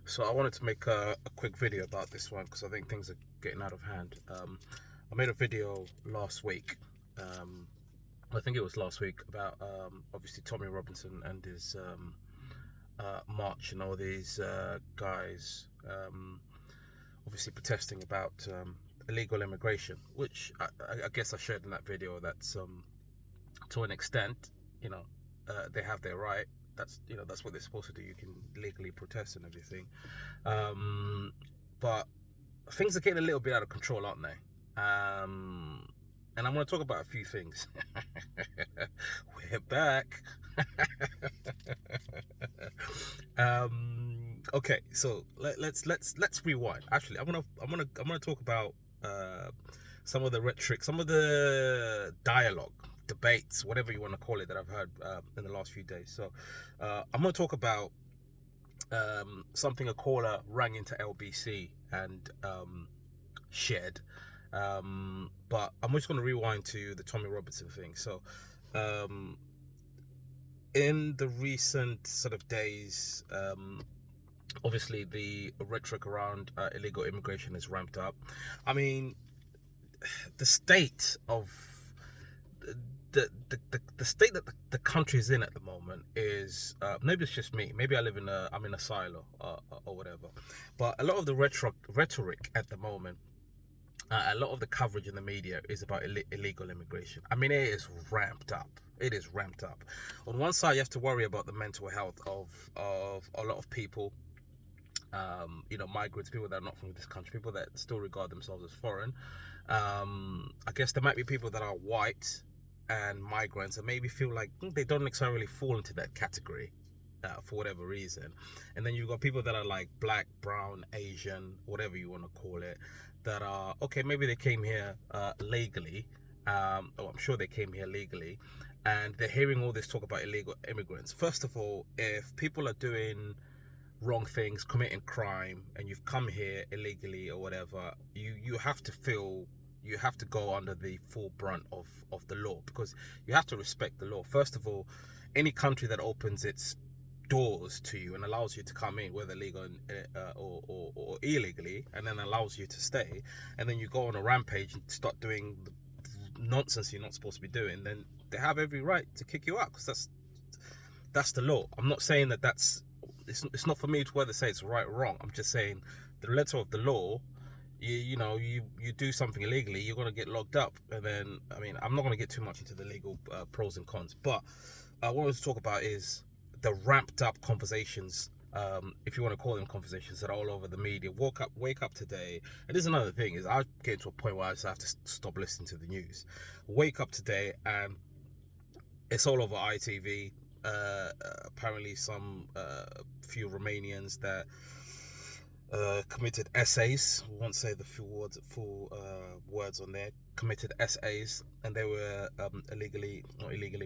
So I wanted to make a quick video about this one because I think things are getting out of hand. I made a video last week. Um, I think it was last week about obviously Tommy Robinson and his march and all these guys obviously protesting about illegal immigration, which I guess I shared in that video. That's to an extent, you know, they have their right. That's what they're supposed to do. You can legally protest and everything, um, but things are getting a little bit out of control, aren't they? And I'm going to talk about a few things. We're back. Okay, so let's rewind. Actually, I'm gonna talk about some of the rhetoric, some of the dialogue, debates, whatever you want to call it, that I've heard in the last few days. So I'm going to talk about something a caller rang into LBC and shared. But I'm just going to rewind to the Tommy Robinson thing. So um, in the recent sort of days, obviously the rhetoric around illegal immigration is ramped up. I mean, the state of the state that the country is in at the moment is maybe it's just me. Maybe I'm in a silo or whatever. But a lot of the rhetoric at the moment, a lot of the coverage in the media is about illegal immigration. I mean, it is ramped up. It is ramped up. On one side, you have to worry about the mental health of a lot of people. Migrants, people that are not from this country, people that still regard themselves as foreign. I guess there might be people that are white and migrants and maybe feel like they don't necessarily fall into that category for whatever reason. And then you've got people that are like black, brown, Asian, whatever you want to call it, that are, okay, maybe they came here legally. I'm sure they came here legally. And they're hearing all this talk about illegal immigrants. First of all, if people are doing wrong things, committing crime, and you've come here illegally or whatever, you have to go under the full brunt of the law, because you have to respect the law. First of all, any country that opens its doors to you and allows you to come in, whether legal or illegally, and then allows you to stay, and then you go on a rampage and start doing the nonsense you're not supposed to be doing, then they have every right to kick you out, because that's the law. I'm not saying that it's not for me to whether say it's right or wrong. I'm just saying the letter of the law. You do something illegally, you're going to get locked up. And then, I mean, I'm not going to get too much into the legal pros and cons, but what I want to talk about is the ramped up conversations, if you want to call them conversations, that are all over the media. Wake up today, and this is another thing, is I get to a point where I just have to stop listening to the news. Wake up today and it's all over ITV. Apparently some few Romanians that committed essays, we won't say the full words on there, committed essays, and they were not illegally,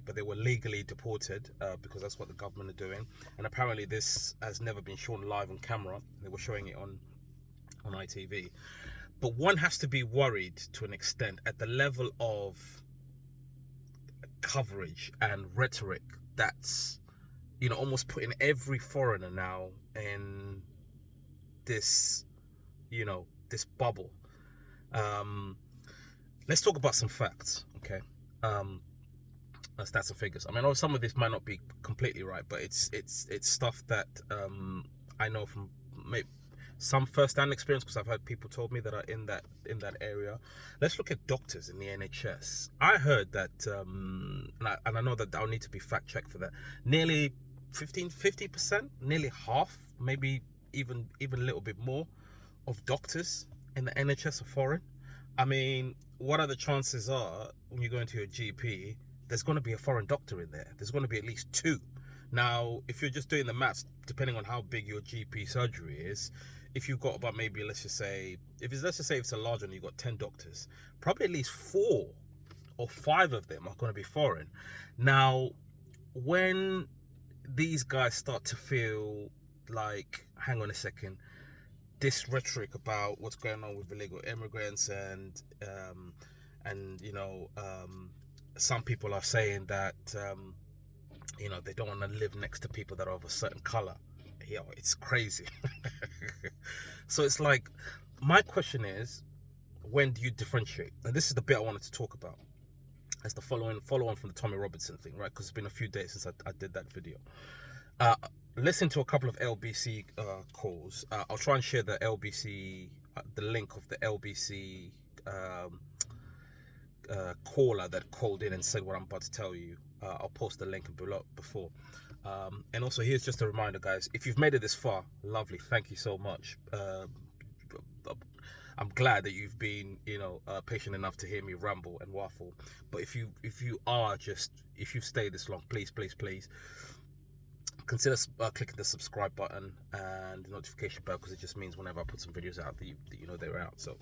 but they were legally deported, because that's what the government are doing. And apparently this has never been shown live on camera. They were showing it on ITV. But one has to be worried to an extent at the level of coverage and rhetoric that's almost putting every foreigner now in this this bubble. Let's talk about some facts, okay? Stats and figures. I mean, I know some of this might not be completely right, but it's stuff that I know from some first-hand experience, because I've heard people told me that are in that area. Let's look at doctors in the NHS. I heard that, and I know that I'll need to be fact-checked for that, nearly 50%, nearly half, maybe even a little bit more, of doctors in the NHS are foreign. I mean, what are the chances are when you go into your GP, there's going to be a foreign doctor in there? There's going to be at least two. Now, if you're just doing the maths, depending on how big your GP surgery is, if you've got about, maybe let's just say it's a large one, you've got 10 doctors, probably at least 4 or 5 of them are going to be foreign. Now, when these guys start to feel like, hang on a second, this rhetoric about what's going on with illegal immigrants, and some people are saying that they don't want to live next to people that are of a certain color. yo, it's crazy. So it's like, my question is, when do you differentiate? And this is the bit I wanted to talk about. As the follow on from the Tommy Robinson thing, right? Because it's been a few days since I did that video. Listen to a couple of LBC calls. I'll try and share the LBC, the link of the LBC caller that called in and said what I'm about to tell you. I'll post the link below before. And also, here's just a reminder, guys. If you've made it this far, lovely. Thank you so much. I'm glad that you've been, patient enough to hear me ramble and waffle. But if you've stayed this long, please consider clicking the subscribe button and the notification bell, because it just means whenever I put some videos out that you know they're out. So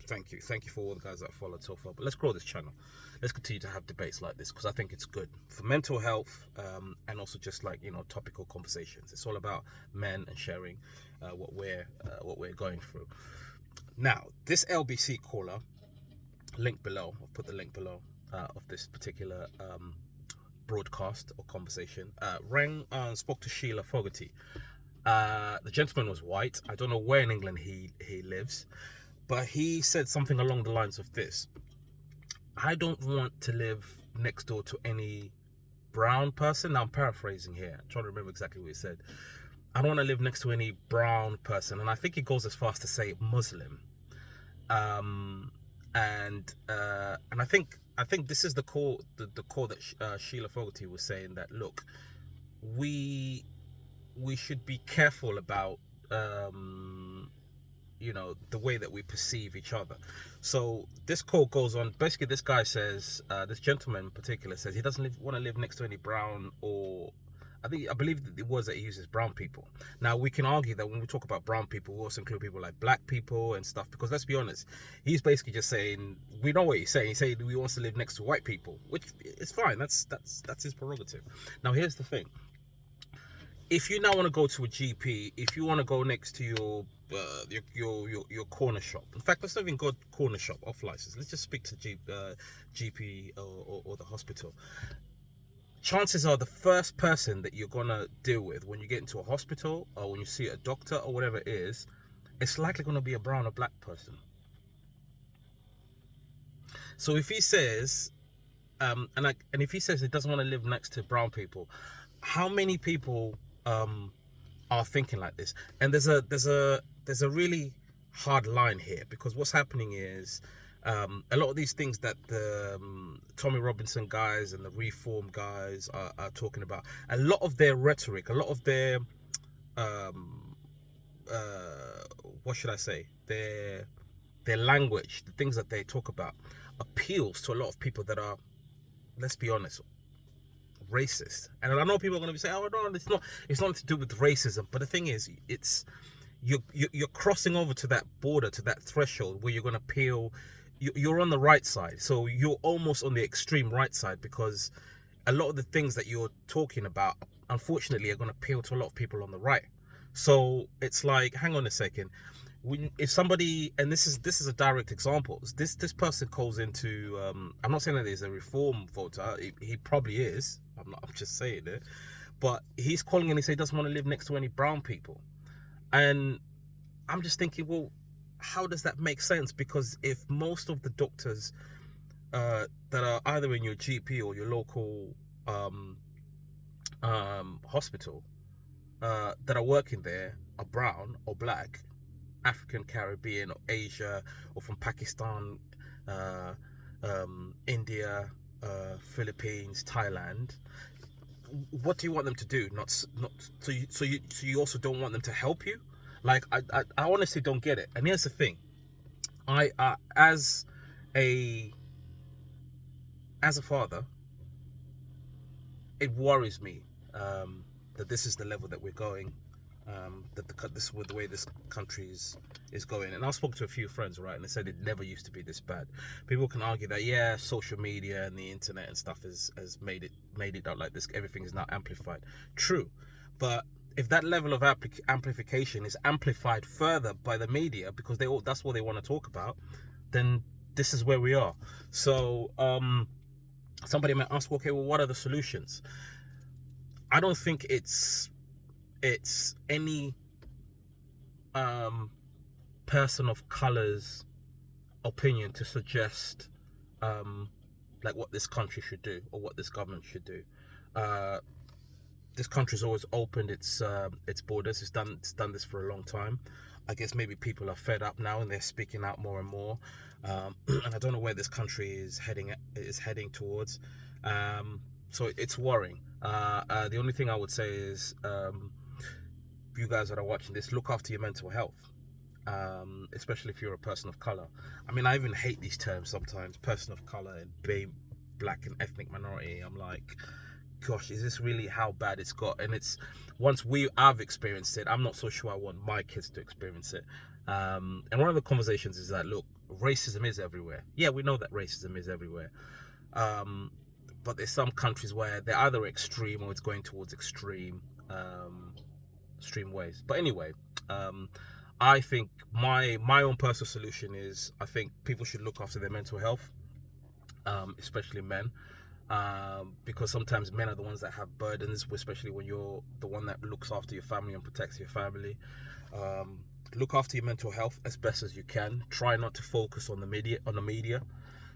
thank you for all the guys that followed so far. But let's grow this channel. Let's continue to have debates like this, because I think it's good for mental health, and also just like, topical conversations. It's all about men and sharing what we're going through. Now, this LBC caller, link below, I'll put the link below of this particular broadcast or conversation, rang and spoke to Sheila Fogarty. The gentleman was white. I don't know where in England he lives, but he said something along the lines of this: I don't want to live next door to any brown person. Now, I'm paraphrasing here. I'm trying to remember exactly what he said. I don't want to live next to any brown person, and I think he goes as far as to say Muslim. And I think this is the call that Sheila Fogarty was saying, that look, we should be careful about the way that we perceive each other. So this call goes on. Basically, this guy says, this gentleman in particular says he doesn't want to live next to any brown, or I believe that it was that he uses brown people. Now, we can argue that when we talk about brown people, we also include people like black people and stuff, because let's be honest, he's basically just saying, we know what he's saying. He's saying he wants to live next to white people, which is fine. That's his prerogative. Now, here's the thing. If you now want to go to a GP, if you want to go next to your corner shop. In fact, let's not even go corner shop off license. Let's just speak to GP or the hospital. Chances are the first person that you're gonna deal with when you get into a hospital or when you see a doctor or whatever it is, it's likely gonna be a brown or black person. So if he says, and if he says he doesn't want to live next to brown people, how many people are thinking like this? And there's a really hard line here, because what's happening is, a lot of these things that the Tommy Robinson guys and the Reform guys are talking about, a lot of their rhetoric, a lot of their what should I say, their language, the things that they talk about, appeals to a lot of people that are, let's be honest, racist. And I know people are going to be saying, oh no, it's not to do with racism, but the thing is, it's you're crossing over to that border, to that threshold where you're going to appeal. You're on the right side, so you're almost on the extreme right side, because a lot of the things that you're talking about, unfortunately, are going to appeal to a lot of people on the right. So it's like, hang on a second, if somebody, and this is a direct example, this person calls into, I'm not saying that he's a Reform voter, he probably is, I'm just saying it, but he's calling and he says he doesn't want to live next to any brown people, and I'm just thinking, well, how does that make sense? Because if most of the doctors that are either in your GP or your local hospital that are working there are brown or black, African, Caribbean, or Asia, or from Pakistan, India, Philippines, Thailand, what do you want them to do? So you also don't want them to help you? Like, I honestly don't get it. And here's the thing, I as a father, it worries me that this is the level that we're going, that this with the way this country is going. And I spoke to a few friends, right, and they said it never used to be this bad. People can argue that, yeah, social media and the internet and stuff has made it out like this. Everything is now amplified. True, but if that level of amplification is amplified further by the media, because that's what they want to talk about, then this is where we are. So somebody might ask, okay, well, what are the solutions? I don't think it's it's any person of color's opinion to suggest um, like what this country should do or what this government should do. Uh, this country's always opened its borders. It's done this for a long time. I guess maybe people are fed up now and they're speaking out more and more. And I don't know where this country is heading towards. So it's worrying. The only thing I would say is, you guys that are watching this, look after your mental health. Especially if you're a person of color. I mean, I even hate these terms sometimes, person of color and being black and ethnic minority. I'm like, gosh, is this really how bad it's got? And it's, once I've experienced it, I'm not so sure I want my kids to experience it. And one of the conversations is that, look, racism is everywhere. Yeah, we know that racism is everywhere. But there's some countries where they're either extreme or it's going towards extreme ways. But anyway, I think my own personal solution is, I think people should look after their mental health, especially men, because sometimes men are the ones that have burdens, especially when you're the one that looks after your family and protects your family. Look after your mental health as best as you can. Try not to focus on the media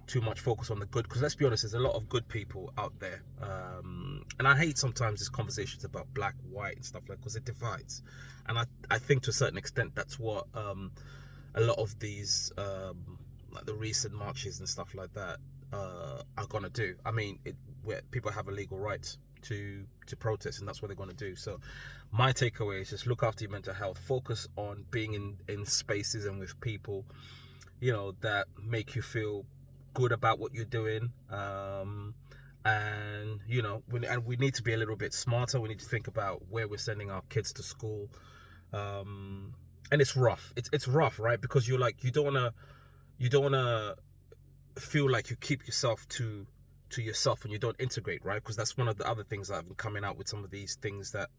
too much. Focus on the good, because let's be honest, there's a lot of good people out there, and I hate sometimes these conversations about black, white and stuff like, because it divides. And I think to a certain extent that's what a lot of these like the recent marches and stuff like that are gonna do. I mean, where people have a legal right to protest, and that's what they're going to do. So my takeaway is just look after your mental health. Focus on being in spaces and with people, that make you feel good about what you're doing. And we need to be a little bit smarter. We need to think about where we're sending our kids to school. And it's rough. It's rough, right? Because you don't want to feel like you keep yourself to yourself and you don't integrate, right? Because that's one of the other things that have been coming out with some of these things that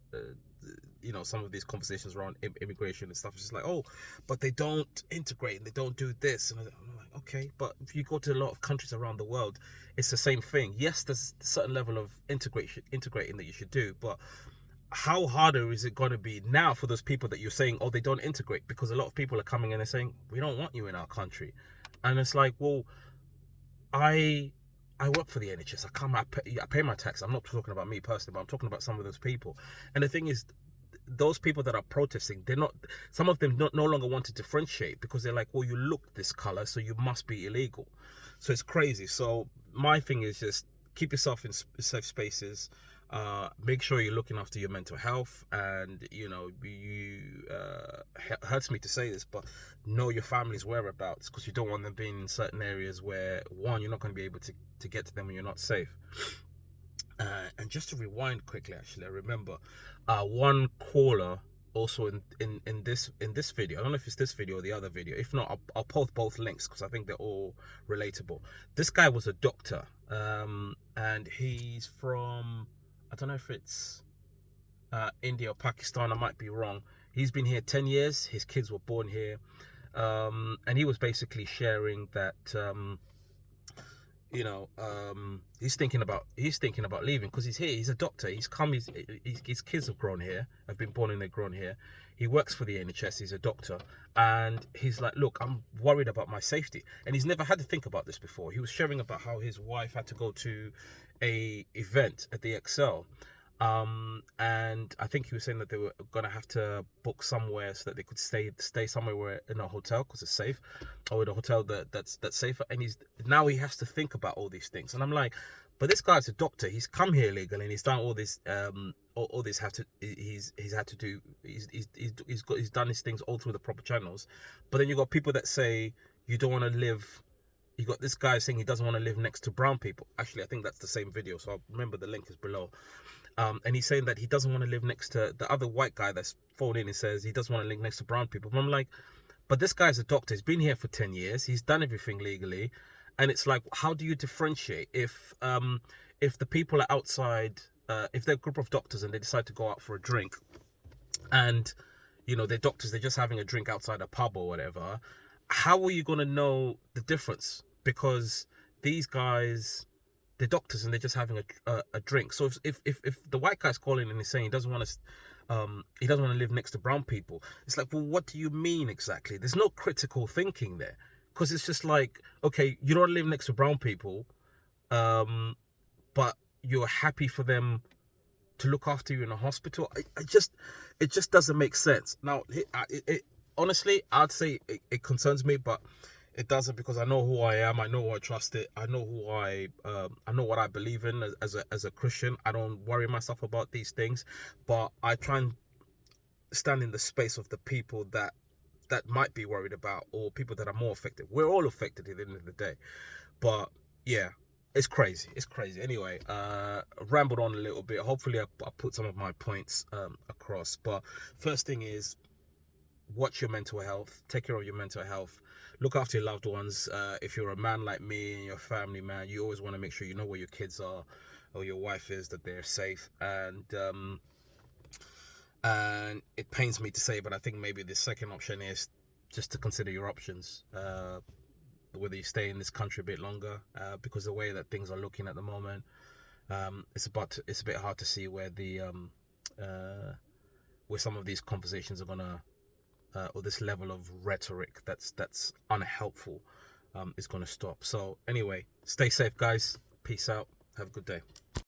some of these conversations around immigration and stuff. It's just like, oh, but they don't integrate and they don't do this. And I'm like, okay, but if you go to a lot of countries around the world, it's the same thing. Yes, there's a certain level of integrating that you should do, but how harder is it going to be now for those people that you're saying, oh, they don't integrate? Because a lot of people are coming in and saying, we don't want you in our country. And it's like, well, I work for the NHS. I pay my tax. I'm not talking about me personally, but I'm talking about some of those people. And the thing is, those people that are protesting, some of them no longer want to differentiate, because they're like, well, you look this color, so you must be illegal. So it's crazy. So my thing is just keep yourself in safe spaces. Make sure you're looking after your mental health, and hurts me to say this, but know your family's whereabouts, because you don't want them being in certain areas where, one, you're not going to be able to get to them when you're not safe. And just to rewind quickly, actually, I remember one caller also in this video. I don't know if it's this video or the other video. If not, I'll post both links because I think they're all relatable. This guy was a doctor, and he's from, I don't know if it's India or Pakistan. I might be wrong. He's been here 10 years. His kids were born here, and he was basically sharing that. He's thinking about leaving because he's here. He's a doctor. He's come. His kids have been born and they've grown here. He works for the NHS. He's a doctor, and he's like, look, I'm worried about my safety. And he's never had to think about this before. He was sharing about how his wife had to go to a event at the Excel. And I think he was saying that they were gonna have to book somewhere so that they could stay somewhere in a hotel because it's safe, or in a hotel that's safer. And he has to think about all these things. And I'm like, but this guy's a doctor. He's come here legally and he's done all this. He's done his things all through the proper channels. But then you got people that say you don't want to live. You got this guy saying he doesn't want to live next to brown people. Actually, I think that's the same video, so I'll remember the link is below. And he's saying that he doesn't want to live next to the other white guy that's phoned in and says he doesn't want to live next to brown people. But I'm like, but this guy's a doctor. He's been here for 10 years. He's done everything legally. And it's like, how do you differentiate if the people are outside, if they're a group of doctors and they decide to go out for a drink, and they're doctors, they're just having a drink outside a pub or whatever, how are you going to know the difference? Because these guys, they're doctors and they're just having a drink. So if the white guy's calling and he's saying he doesn't want he doesn't want to live next to brown people. It's like, well, what do you mean exactly? There's no critical thinking there, because it's just like, okay, you don't live next to brown people, um, but you're happy for them to look after you in a hospital. It just doesn't make sense. Now, honestly, I'd say it concerns me, but it doesn't, because I know who I am. I know who I trust. I know who I know what I believe in as a Christian. I don't worry myself about these things, but I try and stand in the space of the people that might be worried about, or people that are more affected. We're all affected at the end of the day, but yeah, it's crazy. It's crazy. Anyway, rambled on a little bit. Hopefully, I put some of my points across. But first thing is, watch your mental health. Take care of your mental health. Look after your loved ones. If you're a man like me and your family man, you always want to make sure you know where your kids are or your wife is, that they're safe. And it pains me to say, but I think maybe the second option is just to consider your options. Whether you stay in this country a bit longer, because the way that things are looking at the moment, it's a bit hard to see where where some of these conversations are gonna, or this level of rhetoric that's unhelpful, is gonna stop. So anyway, stay safe, guys. Peace out. Have a good day.